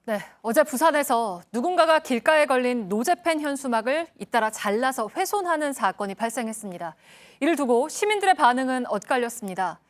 네, 어제 부산에서 누군가가 길가에 걸린 노제펜 현수막을 잇따라 잘라서 훼손하는 사건이 발생했습니다. 이를 두고 시민들의 반응은 엇갈렸습니다.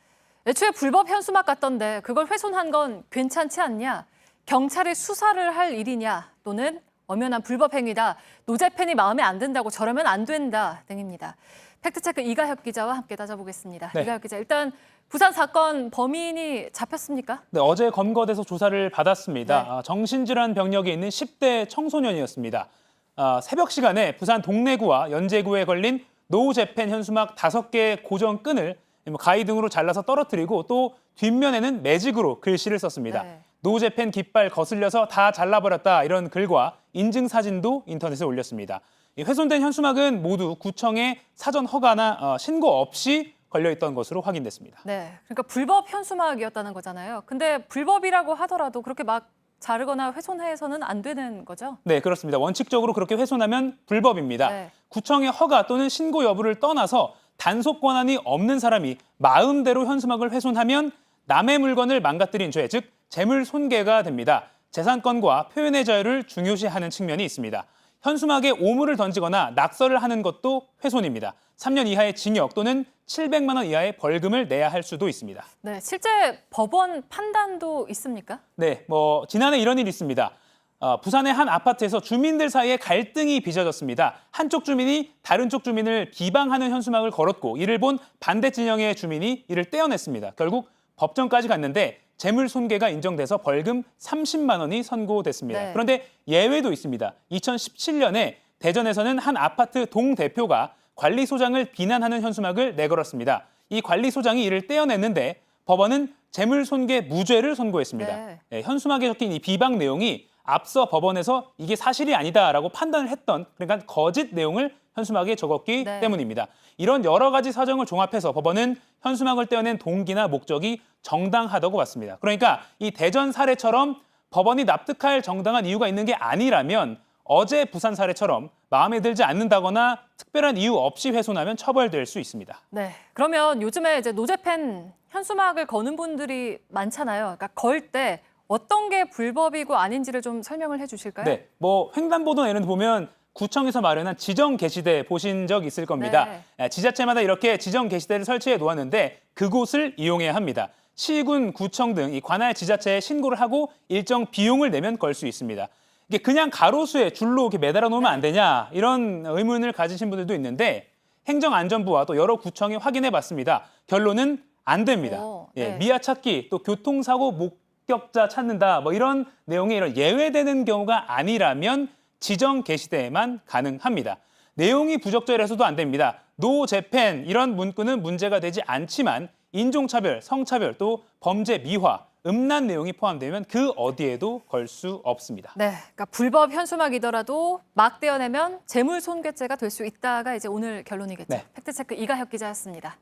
애초에 불법 현수막 같던데 그걸 훼손한 건 괜찮지 않냐? 경찰이 수사를 할 일이냐? 또는 엄연한 불법 행위다. 노제펜이 마음에 안 든다고 저러면 안 된다 등입니다. 팩트체크 이가혁 기자와 함께 따져보겠습니다. 네. 이가혁 기자, 일단 부산 사건 범인이 잡혔습니까? 네, 어제 검거돼서 조사를 받았습니다. 네. 정신질환 병력이 있는 10대 청소년이었습니다. 새벽 시간에 부산 동래구와 연제구에 걸린 노제펜 현수막 5개의 고정 끈을 가위 등으로 잘라서 떨어뜨리고 또 뒷면에는 매직으로 글씨를 썼습니다. 네. 노제펜 깃발 거슬려서 다 잘라버렸다 이런 글과 인증 사진도 인터넷에 올렸습니다. 이 훼손된 현수막은 모두 구청의 사전 허가나 신고 없이 걸려있던 것으로 확인됐습니다. 네, 그러니까 불법 현수막이었다는 거잖아요. 근데 불법이라고 하더라도 그렇게 막 자르거나 훼손해서는 안 되는 거죠? 네, 그렇습니다. 원칙적으로 그렇게 훼손하면 불법입니다. 네. 구청의 허가 또는 신고 여부를 떠나서 단속 권한이 없는 사람이 마음대로 현수막을 훼손하면 남의 물건을 망가뜨린 죄, 즉 재물 손괴가 됩니다. 재산권과 표현의 자유를 중요시하는 측면이 있습니다. 현수막에 오물을 던지거나 낙서를 하는 것도 훼손입니다. 3년 이하의 징역 또는 700만 원 이하의 벌금을 내야 할 수도 있습니다. 네, 실제 법원 판단도 있습니까? 네, 지난해 이런 일이 있습니다. 부산의 한 아파트에서 주민들 사이에 갈등이 빚어졌습니다. 한쪽 주민이 다른 쪽 주민을 비방하는 현수막을 걸었고 이를 본 반대 진영의 주민이 이를 떼어냈습니다. 결국 법정까지 갔는데 재물 손괴가 인정돼서 벌금 30만 원이 선고됐습니다. 네. 그런데 예외도 있습니다. 2017년에 대전에서는 한 아파트 동대표가 관리소장을 비난하는 현수막을 내걸었습니다. 이 관리소장이 이를 떼어냈는데 법원은 재물 손괴 무죄를 선고했습니다. 네. 네, 현수막에 적힌 이 비방 내용이 앞서 법원에서 이게 사실이 아니다라고 판단을 했던 그러니까 거짓 내용을 현수막에 적었기 네. 때문입니다. 이런 여러 가지 사정을 종합해서 법원은 현수막을 떼어낸 동기나 목적이 정당하다고 봤습니다. 그러니까 이 대전 사례처럼 법원이 납득할 정당한 이유가 있는 게 아니라면 어제 부산 사례처럼 마음에 들지 않는다거나 특별한 이유 없이 훼손하면 처벌될 수 있습니다. 네, 그러면 요즘에 이제 노제펜 현수막을 거는 분들이 많잖아요. 그러니까 걸 때 어떤 게 불법이고 아닌지를 좀 설명을 해주실까요? 네, 횡단보도 예를 보면 구청에서 마련한 지정 게시대 보신 적 있을 겁니다. 지자체마다 이렇게 지정 게시대를 설치해 놓았는데 그곳을 이용해야 합니다. 시군, 구청 등 이 관할 지자체에 신고를 하고 일정 비용을 내면 걸 수 있습니다. 이게 그냥 가로수에 줄로 이렇게 매달아 놓으면 안 되냐 이런 의문을 가지신 분들도 있는데 행정안전부와 또 여러 구청이 확인해 봤습니다. 결론은 안 됩니다. 네. 미아 찾기 또 교통사고 목격자 찾는다 이런 내용이 이런 예외되는 경우가 아니라면 지정 게시대에만 가능합니다. 내용이 부적절해서도 안 됩니다. 노제펜 이런 문구는 문제가 되지 않지만 인종차별, 성차별 또 범죄 미화, 음란 내용이 포함되면 그 어디에도 걸 수 없습니다. 네, 그러니까 불법 현수막이더라도 막 떼어내면 재물손괴죄가 될 수 있다가 이제 오늘 결론이겠죠. 네. 팩트체크 이가혁 기자였습니다.